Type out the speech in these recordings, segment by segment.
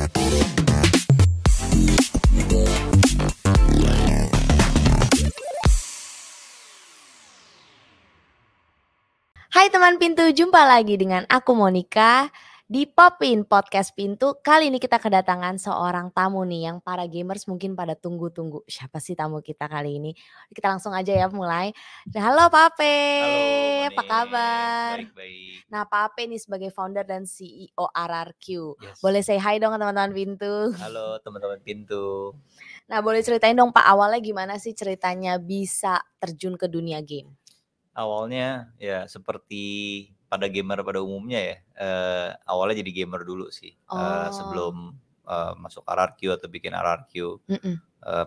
Hai teman Pintu, jumpa lagi dengan aku Monica di Popin Podcast Pintu. Kali ini kita kedatangan seorang tamu nih yang para gamers mungkin pada tunggu-tunggu. Siapa sih tamu kita kali ini? Kita langsung aja ya mulai. Halo Pape, Halo Moni, apa kabar? baik-baik. Nah Pape nih sebagai founder dan CEO RRQ. Yes. Boleh say hi dong ke teman-teman Pintu. Halo teman-teman Pintu. Nah boleh ceritain dong Pak, awalnya gimana sih ceritanya bisa terjun ke dunia game? Awalnya ya seperti pada gamer pada umumnya ya, awalnya jadi gamer dulu sih. Sebelum masuk RRQ atau bikin RRQ.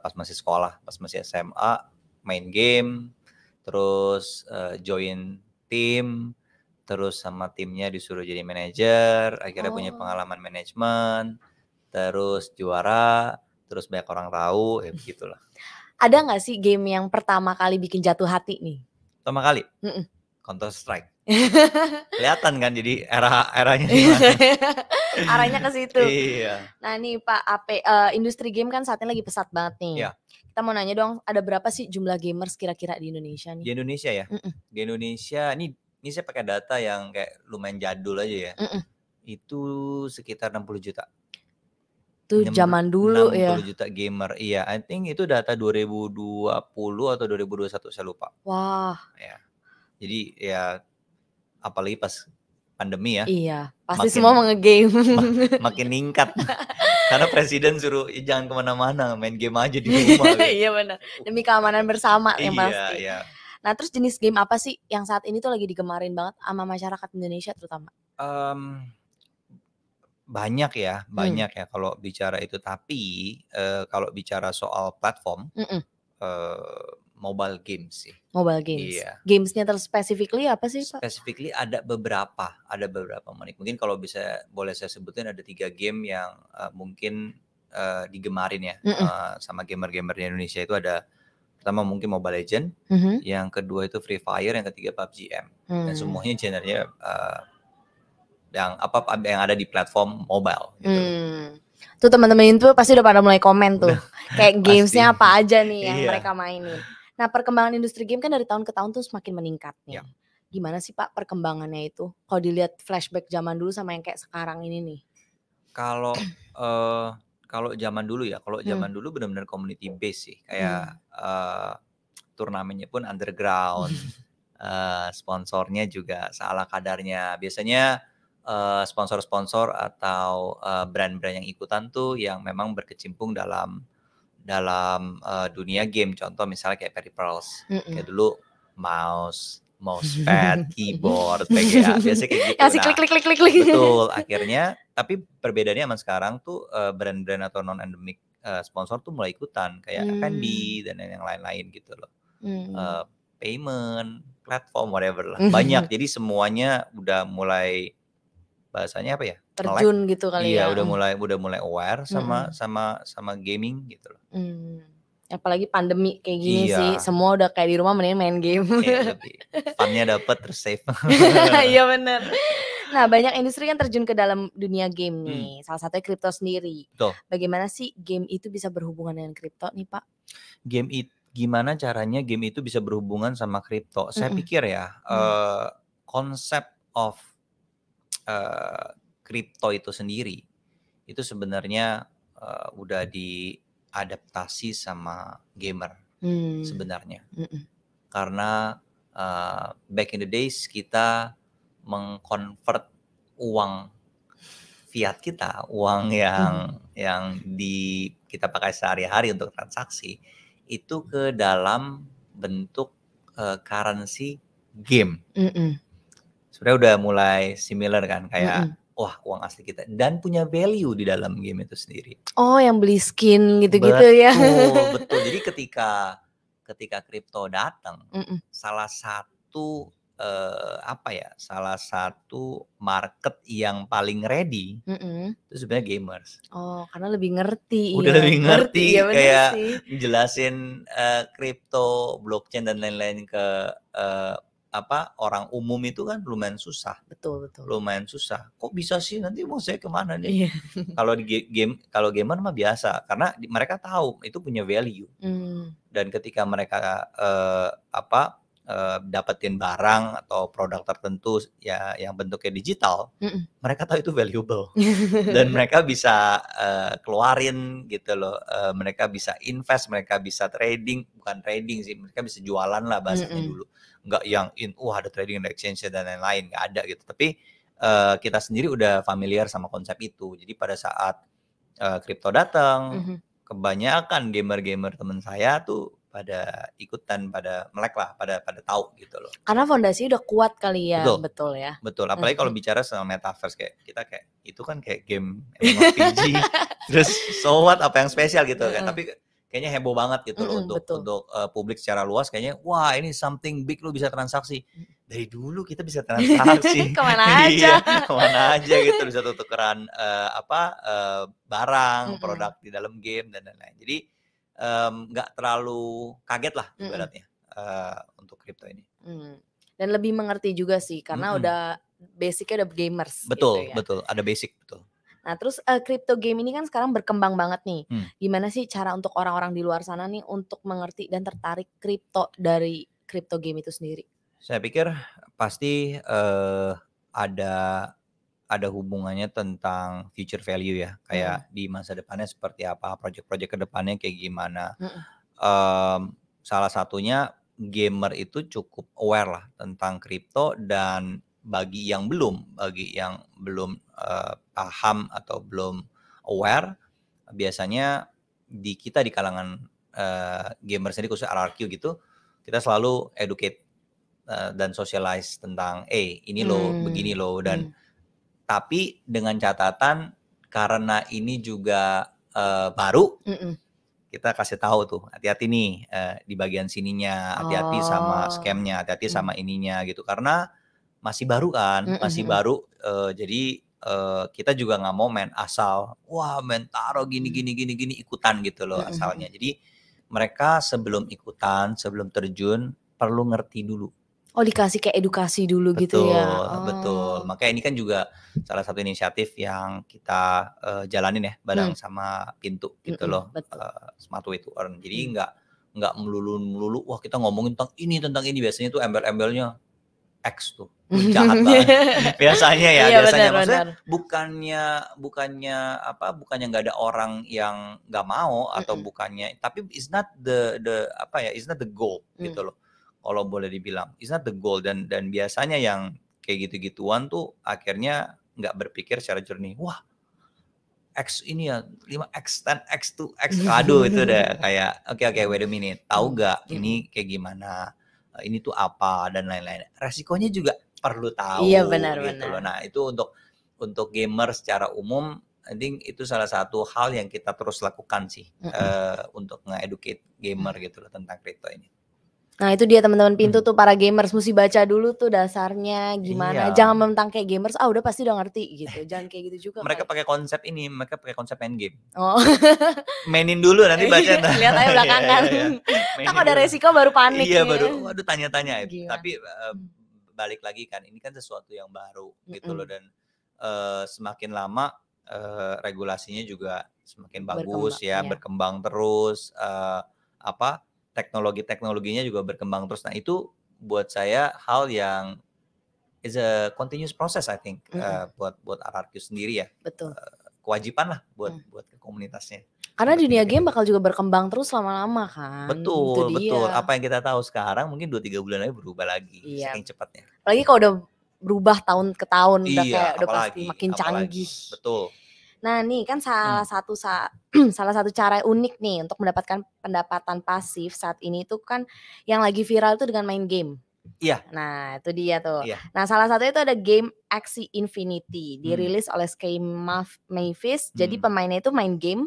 Pas masih sekolah, pas masih SMA, main game, terus join tim, terus sama timnya disuruh jadi manajer, akhirnya punya pengalaman manajemen, terus juara, terus banyak orang tahu, ya begitulah. Ada nggak sih game yang pertama kali bikin jatuh hati nih? Pertama kali? Counter Strike. Kelihatan kan jadi eranya gimana? Arahnya ke situ. Iya. Nah nih Pak Ape, industri game kan saat ini lagi pesat banget nih. Iya. Kita mau nanya dong, ada berapa sih jumlah gamers kira-kira di Indonesia nih? Di Indonesia ya? Di Indonesia, ini saya pakai data yang kayak lumayan jadul aja ya. Itu sekitar 60 juta. Itu zaman dulu 60 ya. 60 juta gamer. Iya, I think itu data 2020 atau 2021 saya lupa. Wah. Ya. Jadi ya apalagi pas pandemi ya. Iya, pasti semua mau nge-game. Makin ningkat. Karena presiden suruh jangan kemana-mana, main game aja di rumah. Iya benar. Demi keamanan bersama yang pasti. Iya. Nah terus jenis game apa sih yang saat ini tuh lagi digemarin banget sama masyarakat Indonesia terutama? Banyak ya kalau bicara itu. Tapi kalau bicara soal platform, mobile games sih. Mobile games. Iya. Gamesnya terspecifically apa sih Pak? Specifically ada beberapa mungkin kalau boleh saya sebutin ada 3 game yang mungkin digemarin ya sama gamer-gamer di Indonesia. Itu ada pertama mungkin Mobile Legend, yang kedua itu Free Fire, yang ketiga PUBG M. Dan semuanya genrenya yang ada di platform mobile gitu. Tuh teman-teman itu pasti udah pada mulai komen tuh. Kayak gamesnya apa aja nih yang Iya. mereka mainin. Nah perkembangan industri game kan dari tahun ke tahun tuh semakin meningkat nih. Ya. Gimana sih Pak perkembangannya itu? Kalau dilihat flashback zaman dulu sama yang kayak sekarang ini nih. Kalau zaman dulu ya, zaman dulu benar-benar community base sih. Kayak turnamennya pun underground, sponsornya juga seala kadarnya. Biasanya sponsor-sponsor atau brand-brand yang ikutan tuh yang memang berkecimpung dalam dunia game. Contoh misalnya kayak peripherals, kayak dulu mousepad, keyboard, VGA, biasanya kayak gitu. Kasih klik. Betul, akhirnya tapi perbedaannya sama sekarang tuh brand-brand atau non-endemic sponsor tuh mulai ikutan kayak F&B dan yang lain-lain gitu loh. Payment, platform, whatever lah. Banyak, jadi semuanya udah mulai bahasanya apa ya? Terjun gitu kali ya. Iya, udah mulai aware sama gaming gitu loh. Apalagi pandemi kayak gini sih, semua udah kayak di rumah mending main game. Lebih funnya dapet, terus safe. Iya benar. Nah banyak industri kan terjun ke dalam dunia game nih, salah satunya kripto sendiri. Betul. Bagaimana sih game itu bisa berhubungan dengan kripto nih Pak? Gimana caranya game itu bisa berhubungan sama kripto? Saya pikir ya, konsep of kripto itu sendiri itu sebenarnya udah diadaptasi sama gamer sebenarnya. Karena back in the days kita mengkonvert uang fiat kita, uang yang kita pakai sehari-hari untuk transaksi itu ke dalam bentuk currency game. Sebenarnya udah mulai similar kan, kayak wah uang asli kita dan punya value di dalam game itu sendiri. Oh yang beli skin gitu-gitu ya. Betul. Jadi ketika kripto datang, salah satu salah satu market yang paling ready itu sebenarnya gamers. Oh karena lebih ngerti. Udah lebih ngerti ya, kayak jelasin kripto, blockchain dan lain-lain ke orang umum itu kan lumayan susah. Betul. Lumayan susah. Kok bisa sih, nanti mau saya kemana nih? Kalau di kalau gamer mah biasa, karena mereka tahu itu punya value. Dan ketika mereka dapetin barang atau produk tertentu ya yang bentuknya digital, mereka tahu itu valuable. Dan mereka bisa keluarin gitu loh. Mereka bisa invest, mereka bisa trading, bukan trading sih, mereka bisa jualan lah bahasanya dulu. Nggak yang ada trading and exchange dan lain-lain, nggak ada gitu. Tapi kita sendiri udah familiar sama konsep itu. Jadi pada saat kripto datang, kebanyakan gamer-gamer teman saya tuh pada ikutan, pada melek lah, pada tahu gitu loh. Karena fondasinya udah kuat kali ya. Betul ya. Betul. Apalagi kalau bicara soal metaverse, kayak kita kayak itu kan kayak game MMORPG. Terus so what, apa yang spesial gitu kan. Tapi kayaknya heboh banget gitu loh untuk publik secara luas, kayaknya wah ini something big, lu bisa transaksi. Dari dulu kita bisa transaksi. Kemana aja. Kemana aja gitu, bisa tukeran barang, produk di dalam game dan lain-lain. Jadi nggak terlalu kaget lah ibaratnya untuk kripto ini. Dan lebih mengerti juga sih, karena udah basicnya udah gamers. Betul, gitu ya. betul. Ada basic, betul. Nah terus crypto game ini kan sekarang berkembang banget nih. Gimana sih cara untuk orang-orang di luar sana nih untuk mengerti dan tertarik kripto dari crypto game itu sendiri? Saya pikir pasti ada hubungannya tentang future value ya. Kayak di masa depannya seperti apa, project-project ke depannya kayak gimana. Salah satunya gamer itu cukup aware lah tentang kripto, dan bagi yang belum paham atau belum aware, biasanya di kalangan gamer sendiri, khusus RRQ gitu, kita selalu educate dan socialize tentang ini loh, begini loh, dan tapi dengan catatan karena ini juga baru, kita kasih tahu tuh, hati-hati nih di bagian sininya, hati-hati sama scamnya, hati-hati sama ininya gitu, karena masih baru kan, masih baru. Jadi kita juga nggak mau main asal, wah main taruh gini ikutan gitu loh asalnya. Jadi mereka sebelum ikutan, sebelum terjun perlu ngerti dulu. Oh, dikasih kayak edukasi dulu gitu ya. Betul. Makanya ini kan juga salah satu inisiatif yang kita jalanin ya bareng sama Pintu gitu loh. Smart Way to Earn. Jadi nggak melulu wah kita ngomongin tentang ini, biasanya tuh embel-embelnya X tuh. Jahat banget. Biasanya ya, iya, biasanya benar, maksudnya bukannya nggak ada orang yang nggak mau atau bukannya, tapi it's not it's not the goal gitu loh. Kalau boleh dibilang, it's not the goal, dan biasanya yang kayak gitu-gituan tuh akhirnya nggak berpikir secara jernih. Wah, X ini ya 5X, 10X, 2X. Aduh, itu udah kayak oke, wait a minute. Tahu nggak ini kayak gimana? Ini tuh apa dan lain-lain. Resikonya juga perlu tahu. Iya, benar. Loh. Nah, itu untuk gamer secara umum, I think itu salah satu hal yang kita terus lakukan sih untuk nge-educate gamer gitu loh tentang kripto ini. Nah itu dia teman-teman Pintu tuh, para gamers mesti baca dulu tuh dasarnya gimana. Iya. Jangan mentang kayak gamers, udah pasti udah ngerti gitu. Jangan kayak gitu juga. Mereka pakai konsep ini, mereka pakai konsep main game. Oh. Mainin dulu nanti baca. Lihat aja belakangan. Kalau ada resiko baru panik. Iya, baru waduh tanya-tanya. Tapi balik lagi kan, ini kan sesuatu yang baru gitu loh, dan semakin lama regulasinya juga semakin bagus berkembang terus, teknologinya juga berkembang terus. Nah, itu buat saya hal yang is a continuous process, I think, buat RRQ sendiri ya. Betul. Kewajiban lah buat komunitasnya. Karena dunia game bakal juga berkembang terus lama-lama kan. Betul. Apa yang kita tahu sekarang mungkin 2-3 bulan lagi berubah lagi, saking cepatnya. Apalagi kalau udah berubah tahun ke tahun, udah kayak udah pasti makin canggih. Betul. Nah nih kan salah satu cara unik nih untuk mendapatkan pendapatan pasif saat ini itu kan yang lagi viral itu dengan main game. Iya. Nah itu dia tuh. Iya. Nah salah satunya itu ada game Axie Infinity, dirilis oleh Sky Mavis. Jadi pemainnya itu main game,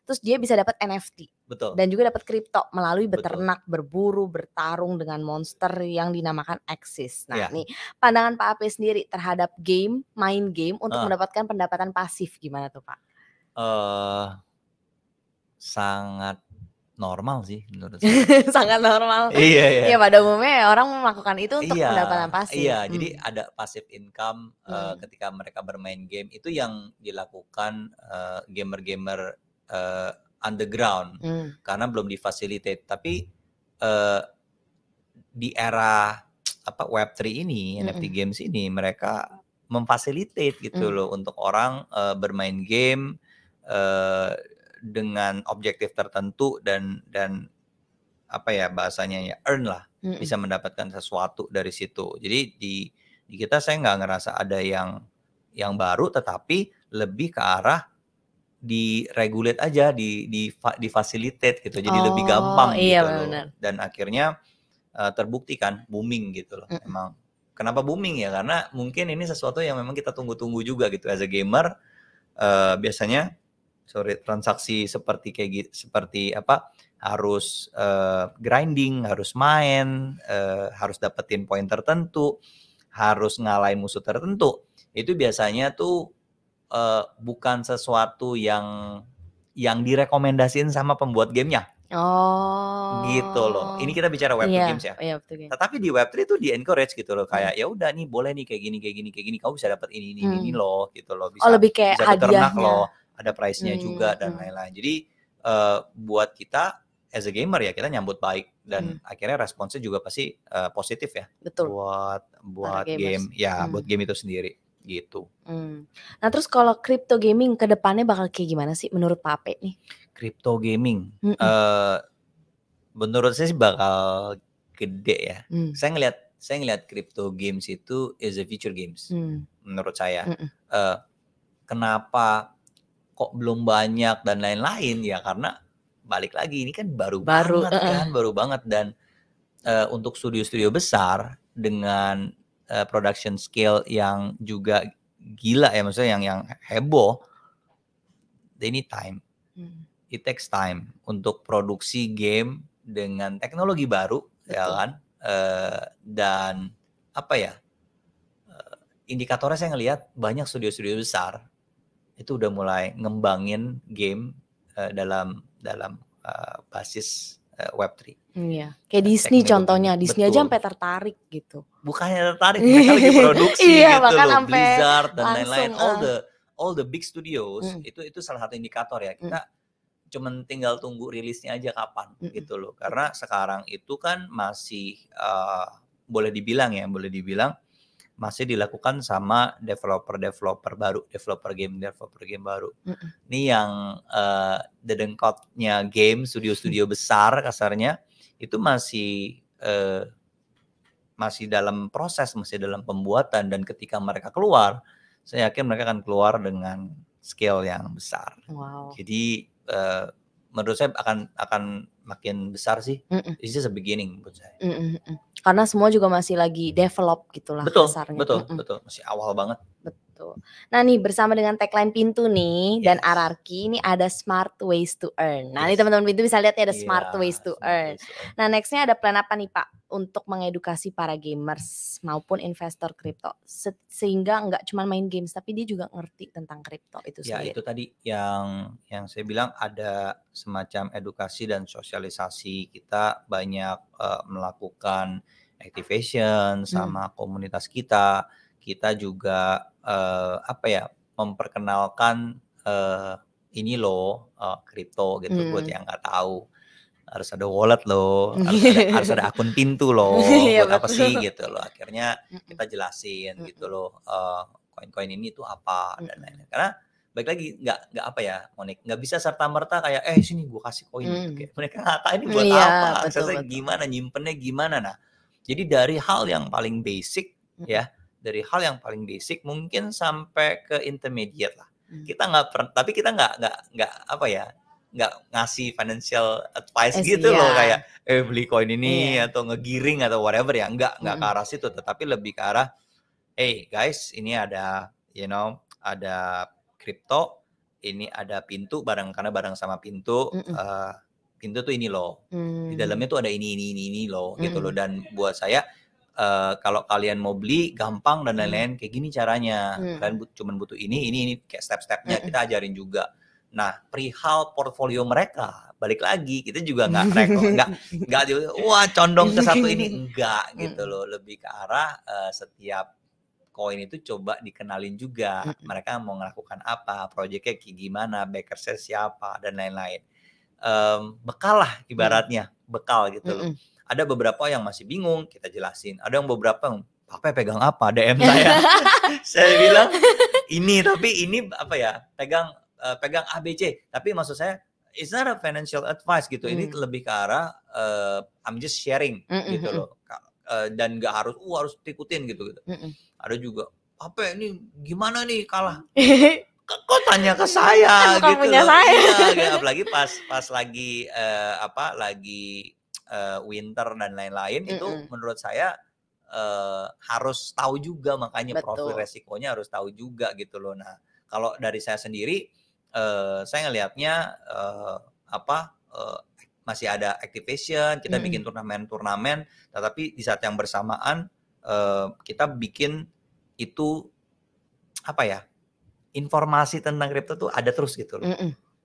terus dia bisa dapat NFT. Betul. Dan juga dapat kripto melalui beternak, berburu, bertarung dengan monster yang dinamakan Axis. Nah nih pandangan Pak Ape sendiri terhadap main game untuk mendapatkan pendapatan pasif gimana tuh Pak? Sangat Normal sih menurut saya. Sangat normal. Iya. Iya, pada umumnya orang melakukan itu untuk pendapatan pasif. Iya, jadi ada passive income ketika mereka bermain game itu yang dilakukan gamer-gamer underground karena belum difasilitate. Tapi di era Web3 ini, NFT games ini mereka memfasilitate gitu loh untuk orang bermain game dengan objektif tertentu dan bahasanya ya earn lah, bisa mendapatkan sesuatu dari situ. Jadi di kita saya nggak ngerasa ada yang baru, tetapi lebih ke arah di-regulate aja, di-facilitate gitu. Jadi lebih gampang gitu loh. Dan akhirnya terbukti kan booming gitu loh. Emang kenapa booming ya? Karena mungkin ini sesuatu yang memang kita tunggu-tunggu juga gitu as a gamer. Biasanya transaksi seperti seperti harus grinding, harus main, harus dapetin poin tertentu, harus ngalahin musuh tertentu. Itu biasanya tuh bukan sesuatu yang direkomendasiin sama pembuat gamenya. Gitu loh. Ini kita bicara Web2 games ya. Tetapi di Web3 tuh di-encourage gitu loh. Kayak ya udah nih boleh nih kayak gini. Kamu bisa dapat ini loh gitu loh. Bisa, lebih kayak bisa beternak loh. Ada price-nya juga dan lain-lain. Jadi buat kita as a gamer ya kita nyambut baik dan akhirnya responsnya juga pasti positif ya. Betul. Buat game ya, buat game itu sendiri gitu. Nah terus kalau crypto gaming ke depannya bakal kayak gimana sih menurut Pak Ape nih? Crypto gaming menurut saya sih bakal gede ya. Saya ngelihat crypto games itu is a future games menurut saya. Kenapa kok belum banyak dan lain-lain ya, karena balik lagi ini kan baru banget dan untuk studio-studio besar dengan production scale yang juga gila ya, maksudnya yang heboh, they need time. It takes time untuk produksi game dengan teknologi baru. Betul. Ya kan, dan indikatornya saya ngelihat banyak studio-studio besar itu udah mulai ngembangin game dalam basis Web3. Iya, kayak Disney contohnya. Disney aja sampai tertarik gitu. Bukannya tertarik, mereka lagi produksi iya, gitu loh. Blizzard dan lain-lain, all the big studios itu salah satu indikator ya. Kita cuman tinggal tunggu rilisnya aja kapan gitu loh. Karena sekarang itu kan masih boleh dibilang masih dilakukan sama developer game baru. Ini yang dedengkotnya game studio besar kasarnya itu masih dalam proses, masih dalam pembuatan, dan ketika mereka keluar, saya yakin mereka akan keluar dengan scale yang besar. Wow. Jadi menurut saya akan makin besar sih. This is a beginning menurut saya. Karena semua juga masih lagi develop gitulah kasarnya. Betul. Masih awal banget. Betul. Nah nih bersama dengan tagline Pintu nih dan Ararki ini ada smart ways to earn. Nah ini teman-teman Pintu bisa lihat ya ada smart ways to earn. Nah nextnya ada plan apa nih Pak untuk mengedukasi para gamers maupun investor kripto sehingga nggak cuma main games tapi dia juga ngerti tentang kripto itu sendiri. Ya itu tadi yang saya bilang, ada semacam edukasi dan sosialisasi. Kita banyak melakukan activation sama komunitas kita. Kita juga memperkenalkan ini loh kripto gitu buat yang nggak tahu. Harus ada wallet loh, harus ada akun Pintu loh, buat apa sih gitu loh. Akhirnya kita jelasin gitu loh, koin-koin ini tuh apa dan lain-lain. Karena baik lagi Monik, nggak bisa serta-merta kayak sini gue kasih koin gitu. Mereka nggak tahu ini buat apa, aksesnya gimana, nyimpennya gimana. Nah, jadi dari hal yang paling basic ya, dari hal yang paling basic mungkin sampai ke intermediate lah. Kita tapi kita nggak ngasih financial advice gitu loh, kayak beli koin ini atau ngegiring atau whatever ya, nggak ke arah situ, tetapi lebih ke arah guys, ini ada ada kripto, ini ada Pintu karena bareng sama Pintu. Pintu tuh ini loh, di dalamnya tuh ada ini loh gitu loh. Dan buat saya kalau kalian mau beli gampang dan lain-lain, kayak gini caranya. Kalian cuma butuh ini kayak step-stepnya kita ajarin juga. Nah, perihal portfolio mereka, balik lagi kita juga nggak wah condong ke satu ini, enggak gitu loh. Lebih ke arah setiap koin itu coba dikenalin juga. Mereka mau melakukan apa, proyeknya kayak gimana, backersnya siapa dan lain-lain. Bekal lah ibaratnya, bekal gitu loh. Ada beberapa yang masih bingung, kita jelasin. Ada yang beberapa yang Pape pegang apa, DM saya. Saya bilang ini, tapi ini apa ya, pegang ABC. Tapi maksud saya it's not a financial advice gitu. Ini lebih ke arah I'm just sharing gitu loh. Dan nggak harus ikutin gitu. Ada juga Pape ini gimana nih kalah. Kok tanya ke saya gitu punya loh. Saya. Iya, apalagi pas lagi lagi winter dan lain-lain itu menurut saya harus tahu juga, makanya profil resikonya harus tahu juga gitu loh. Nah, kalau dari saya sendiri saya ngelihatnya masih ada activation, kita bikin turnamen, tetapi di saat yang bersamaan kita bikin itu apa ya, informasi tentang kripto tuh ada terus gitu loh.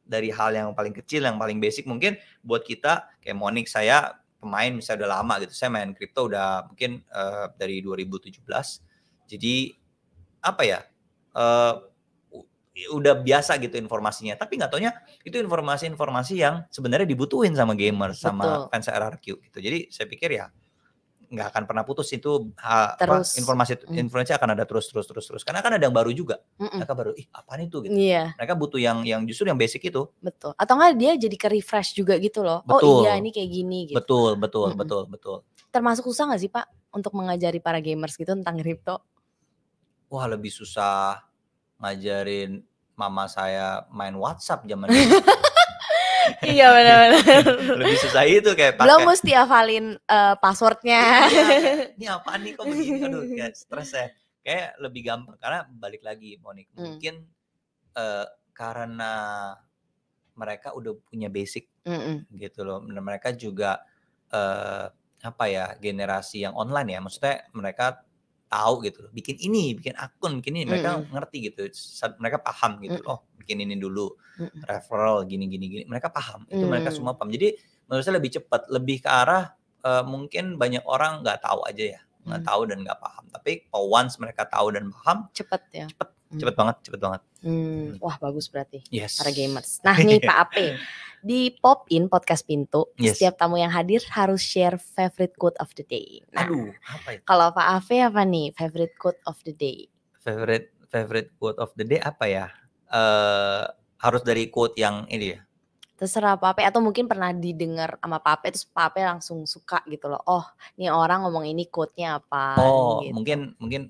Dari hal yang paling kecil, yang paling basic mungkin buat kita kayak Monik, saya pemain misalnya udah lama gitu, saya main kripto udah mungkin dari 2017, jadi apa ya, udah biasa gitu informasinya, tapi nggak taunya itu informasi yang sebenarnya dibutuhin sama gamer, sama fans RRQ gitu. Jadi saya pikir ya nggak akan pernah putus itu informasi akan ada terus karena kan ada yang baru juga. Mereka baru apaan itu gitu. Mereka butuh yang justru yang basic itu. Betul. Atau enggak dia jadi ke refresh juga gitu loh. Oh iya ini kayak gini gitu. Betul. Termasuk susah nggak sih Pak untuk mengajari para gamers gitu tentang kripto? Wah, lebih susah ngajarin mama saya main WhatsApp zaman itu. Iya benar. Lebih susah itu kayak pakai. Belum mesti hafalin passwordnya. Ini apaan nih kok begini? Aduh, kayak stres ya. Kayak lebih gampang karena balik lagi Monik. Mungkin karena mereka udah punya basic gitu loh. Mereka juga generasi yang online ya. Maksudnya mereka tahu gitu loh, bikin akun, bikin ini, mereka ngerti gitu, mereka paham gitu, bikin ini dulu, referral gini, mereka paham, itu mereka semua paham. Jadi menurut saya lebih cepat, lebih ke arah mungkin banyak orang nggak tahu aja ya, nggak tahu dan nggak paham, tapi once mereka tahu dan paham, cepet banget. Wah bagus berarti, yes. Para gamers. Nah nih Pak Ape, di Pop-in Podcast Pintu, setiap tamu yang hadir harus share favorite quote of the day. Nah, apa itu? Kalau Pak Ape apa nih favorite quote of the day? Favorite quote of the day apa ya? Harus dari quote yang ini ya? Terserah Pak Ape, atau mungkin pernah didengar sama Pak Ape terus Pak Ape langsung suka gitu loh. Oh, nih orang ngomong ini quote-nya apa? Oh, gitu. mungkin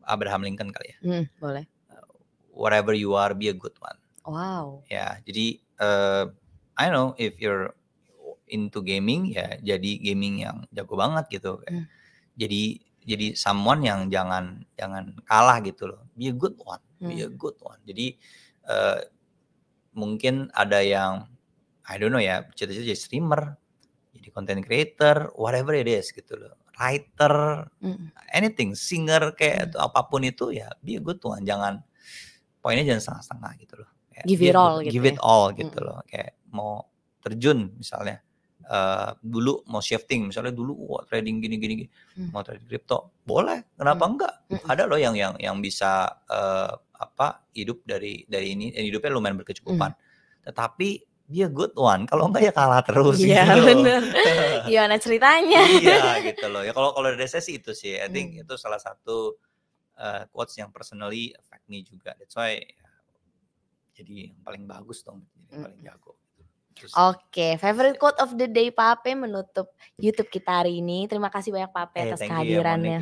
Abraham Lincoln kali ya. Boleh. Whatever you are, be a good one. Wow. Ya, jadi I know if you're into gaming ya, jadi gaming yang jago banget gitu. Jadi someone yang jangan kalah gitu loh. Be a good one. Be a good one. Jadi mungkin ada yang I don't know ya, cita-cita jadi streamer, jadi content creator, whatever it is gitu loh. Writer, anything, singer kayak atau apapun itu ya, be a good one. Jangan, poinnya jangan setengah-setengah gitu loh. Kayak, give it all gitu. Give it all gitu loh. Kayak mau terjun misalnya, dulu mau shifting misalnya dulu trading gini, mau trading kripto, boleh, kenapa enggak? Ada loh yang bisa hidup dari ini, hidupnya lumayan berkecukupan. Tetapi dia good one, kalau enggak ya kalah terus. Iya gitu benar. Gimana ceritanya? Iya gitu loh. Ya kalau dari saya sih itu sih, I think itu salah satu quotes yang personally affect me juga. That's why jadi yang paling bagus dong, jadi paling jago. Oke, favorite quote of the day Pak Ape menutup YouTube kita hari ini. Terima kasih banyak Pak Ape atas kehadirannya.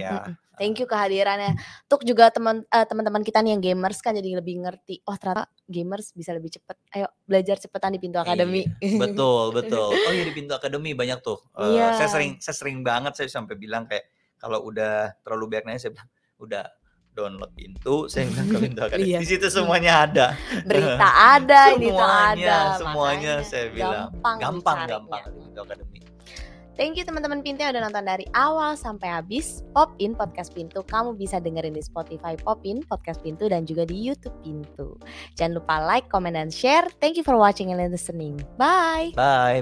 Thank you kehadirannya. Untuk juga teman-teman kita nih yang gamers kan jadi lebih ngerti. Oh ternyata gamers bisa lebih cepat. Ayo belajar cepetan di Pintu Academy. Betul. Oh iya di Pintu Academy banyak tuh. Saya sering banget saya sampai bilang kayak kalau udah terlalu banyak nanya saya bilang udah download Pintu, saya bilang ke Pintu Academy. Di situ semuanya ada. Berita ada, ini tuh ada. Semuanya saya bilang gampang di Pintu Academy. Thank you teman-teman Pintu yang udah nonton dari awal sampai habis. Popin Podcast Pintu kamu bisa dengerin di Spotify Popin Podcast Pintu dan juga di YouTube Pintu. Jangan lupa like, comment, dan share. Thank you for watching and listening. Bye. Bye.